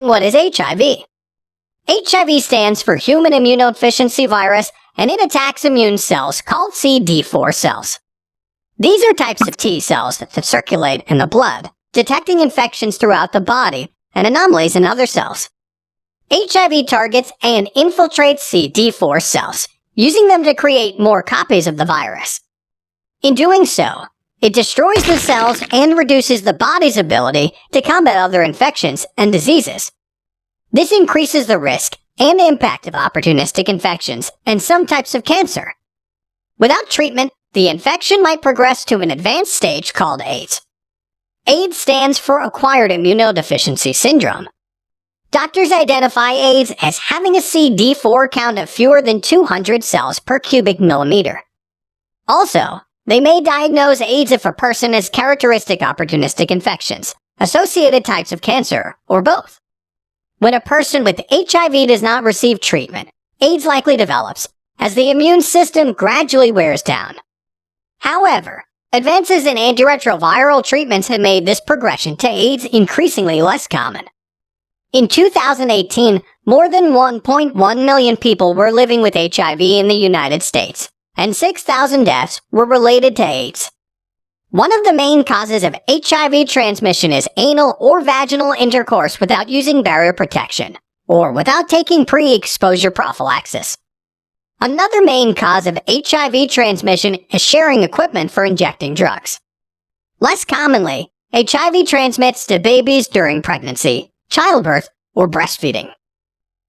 What is HIV? HIV stands for Human Immunodeficiency Virus, and it attacks immune cells called CD4 cells. These are types of T cells that circulate in the blood, detecting infections throughout the body and anomalies in other cells. HIV targets and infiltrates CD4 cells, using them to create more copies of the virus. In doing so, it destroys the cells and reduces the body's ability to combat other infections and diseases. This increases the risk and impact of opportunistic infections and some types of cancer. Without treatment, the infection might progress to an advanced stage called AIDS. AIDS stands for Acquired Immunodeficiency Syndrome. Doctors identify AIDS as having a CD4 count of fewer than 200 cells per cubic millimeter. Also, they may diagnose AIDS if a person has characteristic opportunistic infections, associated types of cancer, or both. When a person with HIV does not receive treatment, AIDS likely develops as the immune system gradually wears down. However, advances in antiretroviral treatments have made this progression to AIDS increasingly less common. In 2018, more than 1.1 million people were living with HIV in the United States, and 6,000 deaths were related to AIDS. One of the main causes of HIV transmission is anal or vaginal intercourse without using barrier protection, or without taking pre-exposure prophylaxis. Another main cause of HIV transmission is sharing equipment for injecting drugs. Less commonly, HIV transmits to babies during pregnancy, childbirth, or breastfeeding.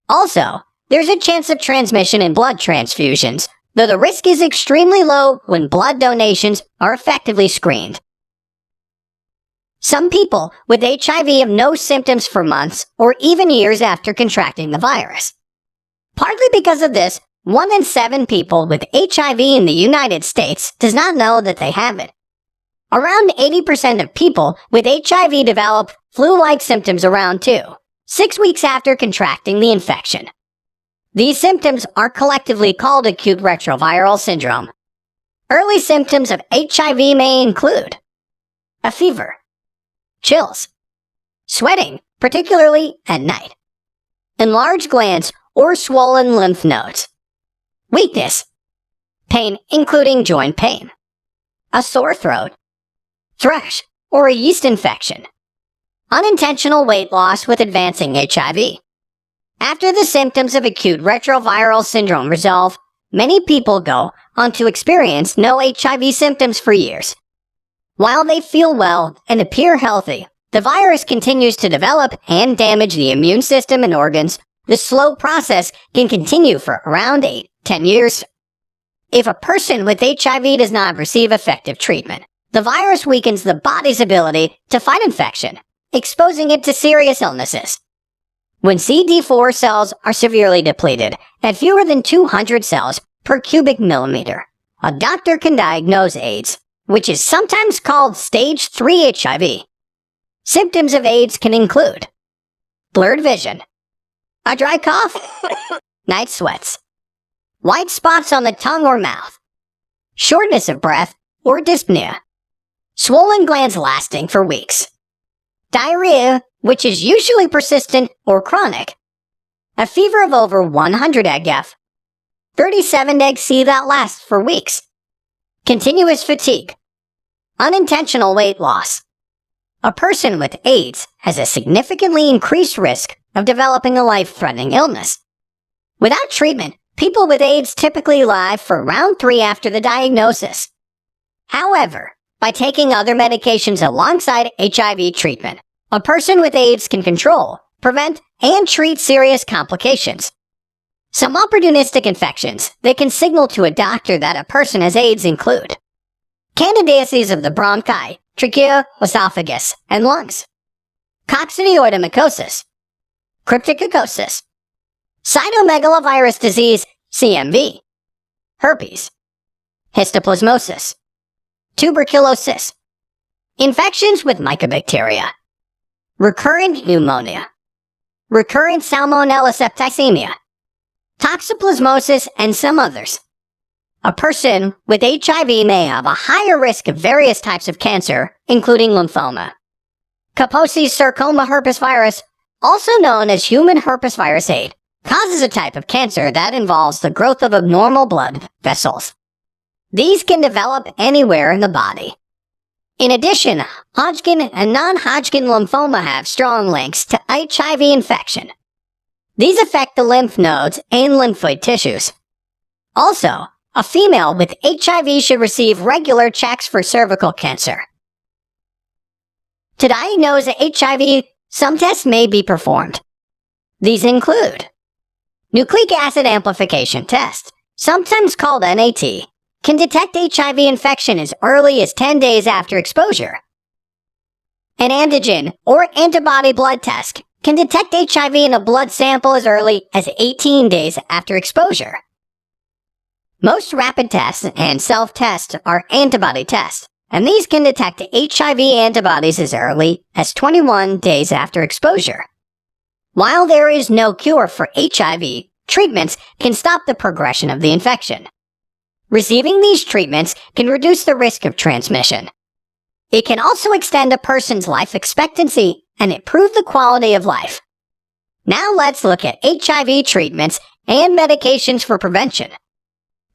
Also, there's a chance of transmission in blood transfusions, though the risk is extremely low when blood donations are effectively screened. Some people with HIV have no symptoms for months or even years after contracting the virus. Partly because of this, 1 in 7 people with HIV in the United States does not know that they have it. Around 80% of people with HIV develop flu-like symptoms around 6 weeks after contracting the infection. These symptoms are collectively called acute retroviral syndrome. Early symptoms of HIV may include a fever, chills, sweating, particularly at night, enlarged glands or swollen lymph nodes, weakness, pain including joint pain, a sore throat, thrush or a yeast infection, unintentional weight loss with advancing HIV. After the symptoms of acute retroviral syndrome resolve, many people go on to experience no HIV symptoms for years. While they feel well and appear healthy, the virus continues to develop and damage the immune system and organs. The slow process can continue for around 8-10 years. If a person with HIV does not receive effective treatment, the virus weakens the body's ability to fight infection, exposing it to serious illnesses. When CD4 cells are severely depleted at fewer than 200 cells per cubic millimeter, a doctor can diagnose AIDS, which is sometimes called stage 3 HIV. Symptoms of AIDS can include blurred vision, a dry cough, night sweats, white spots on the tongue or mouth, shortness of breath or dyspnea, swollen glands lasting for weeks, diarrhea, which is usually persistent or chronic, a fever of over 100 egg-F, 37 egg C that lasts for weeks, continuous fatigue, unintentional weight loss. A person with AIDS has a significantly increased risk of developing a life-threatening illness. Without treatment, people with AIDS typically live for around 3 after the diagnosis. However, by taking other medications alongside HIV treatment, a person with AIDS can control, prevent, and treat serious complications. Some opportunistic infections that can signal to a doctor that a person has AIDS include candidiasis of the bronchi, trachea, esophagus, and lungs, coccidioidomycosis, cryptococcus, cytomegalovirus disease, CMV, herpes, histoplasmosis, tuberculosis, infections with mycobacteria, recurrent pneumonia, recurrent salmonella septicemia, toxoplasmosis, and some others. A person with HIV may have a higher risk of various types of cancer, including lymphoma, Kaposi's sarcoma herpes virus, also known as human herpesvirus 8, causes a type of cancer that involves the growth of abnormal blood vessels. These can develop anywhere in the body. In addition, Hodgkin and non-Hodgkin lymphoma have strong links to HIV infection. These affect the lymph nodes and lymphoid tissues. Also, a female with HIV should receive regular checks for cervical cancer. To diagnose HIV, some tests may be performed. These include nucleic acid amplification test, sometimes called NAT, can detect HIV infection as early as 10 days after exposure. An antigen or antibody blood test can detect HIV in a blood sample as early as 18 days after exposure. Most rapid tests and self-tests are antibody tests, and these can detect HIV antibodies as early as 21 days after exposure. While there is no cure for HIV, treatments can stop the progression of the infection. Receiving these treatments can reduce the risk of transmission. It can also extend a person's life expectancy and improve the quality of life. Now let's look at HIV treatments and medications for prevention.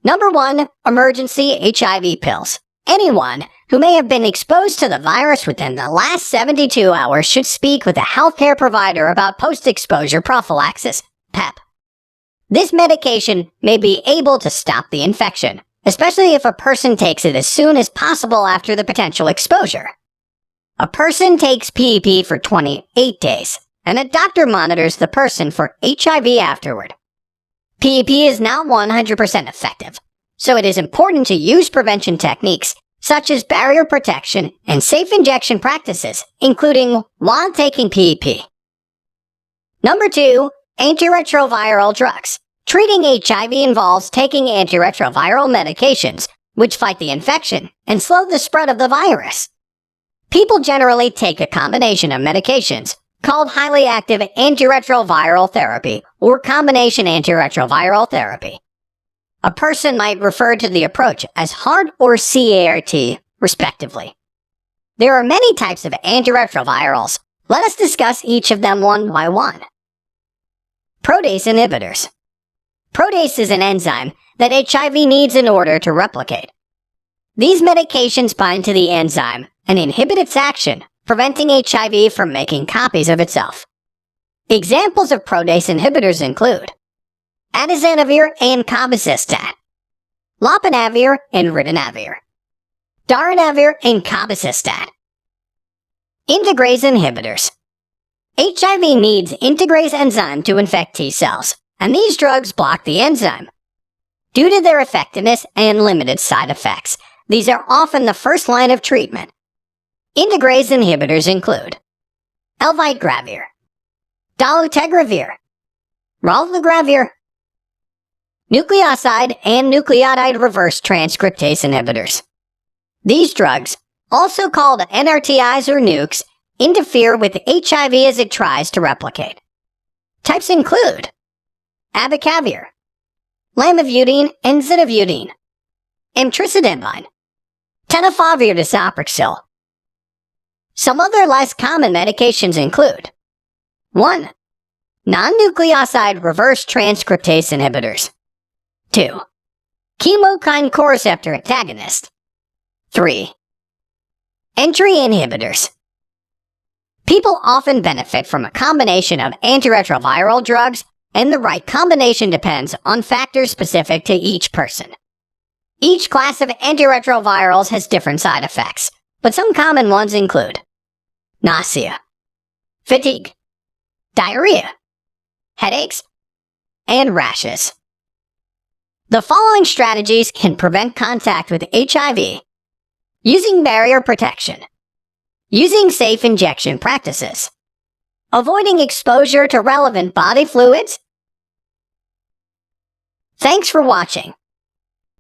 Number 1. Emergency HIV pills. Anyone who may have been exposed to the virus within the last 72 hours should speak with a healthcare provider about post-exposure prophylaxis, PEP. This medication may be able to stop the infection, especially if a person takes it as soon as possible after the potential exposure. A person takes PEP for 28 days, and a doctor monitors the person for HIV afterward. PEP is not 100% effective, so it is important to use prevention techniques such as barrier protection and safe injection practices, including while taking PEP. Number 2. Antiretroviral drugs. Treating HIV involves taking antiretroviral medications, which fight the infection and slow the spread of the virus. People generally take a combination of medications called highly active antiretroviral therapy or combination antiretroviral therapy. A person might refer to the approach as HART or CART, respectively. There are many types of antiretrovirals. Let us discuss each of them one by one. Protease inhibitors. Protease is an enzyme that HIV needs in order to replicate. These medications bind to the enzyme and inhibit its action, preventing HIV from making copies of itself. Examples of protease inhibitors include atazanavir and cabazistat, lopinavir and ritonavir, darunavir and cabazistat. Integrase inhibitors. HIV needs integrase enzyme to infect T cells, and these drugs block the enzyme. Due to their effectiveness and limited side effects, these are often the first line of treatment. Integrase inhibitors include elvitegravir, dolutegravir, raltegravir, nucleoside and nucleotide reverse transcriptase inhibitors. These drugs, also called NRTIs or nukes, interfere with HIV as it tries to replicate. Types include abacavir, lamivudine and zidovudine, emtricitabine, tenofovir disoproxil. Some other less common medications include 1. Non-nucleoside reverse transcriptase inhibitors. 2. Chemokine coreceptor antagonist. 3. Entry inhibitors. People often benefit from a combination of antiretroviral drugs, and the right combination depends on factors specific to each person. Each class of antiretrovirals has different side effects, but some common ones include nausea, fatigue, diarrhea, headaches, and rashes. The following strategies can prevent contact with HIV. Using barrier protection. Using safe injection practices. Avoiding exposure to relevant body fluids. Thanks for watching.